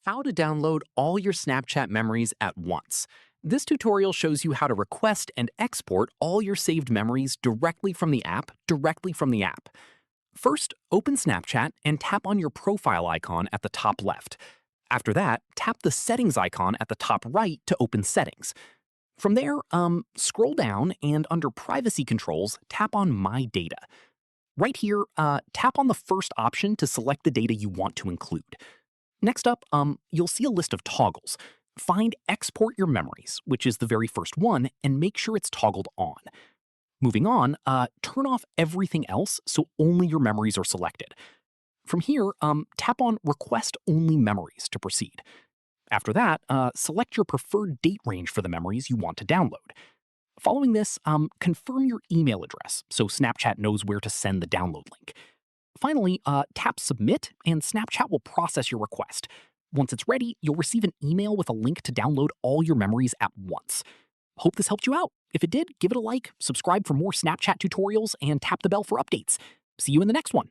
How to download all your Snapchat memories at once. This tutorial shows you how to request and export all your saved memories directly from the app. First, open Snapchat and tap on your profile icon at the top left. After that, tap the settings icon at the top right to open settings. From there, scroll down and under privacy controls, tap on My Data. Right here, tap on the first option to select the data you want to include. Next up, you'll see a list of toggles. Find Export Your Memories, which is the very first one, and make sure it's toggled on. Moving on, turn off everything else so only your memories are selected. From here, tap on Request Only Memories to proceed. After that, select your preferred date range for the memories you want to download. Following this, confirm your email address so Snapchat knows where to send the download link. Finally, tap Submit and Snapchat will process your request. Once it's ready, you'll receive an email with a link to download all your memories at once. Hope this helped you out. If it did, give it a like, subscribe for more Snapchat tutorials, and tap the bell for updates. See you in the next one.